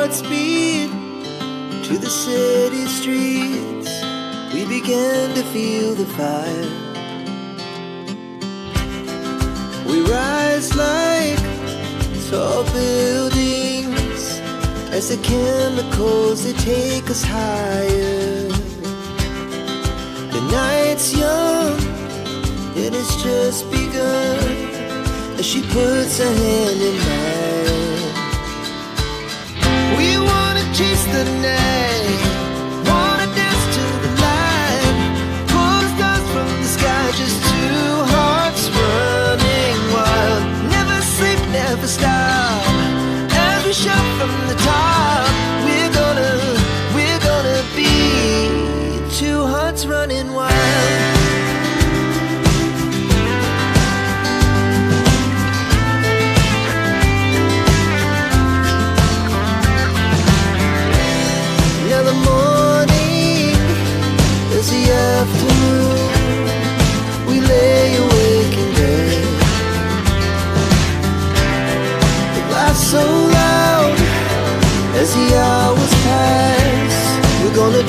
hearts beat to the city streets. We began to feel the fire. We rise like tall buildings as the chemicals, they take us higher. The night's young, it has just begun, as she puts her hand in mine. We wanna chase the night, wanna dance to the light, pull the stars from the sky, just two hearts running wild. Never sleep, never stop, as we shout from the top. We're gonna be two hearts running wild. The afternoon, we lay awake in bed. It laughs so loud as the hours pass. We're gonna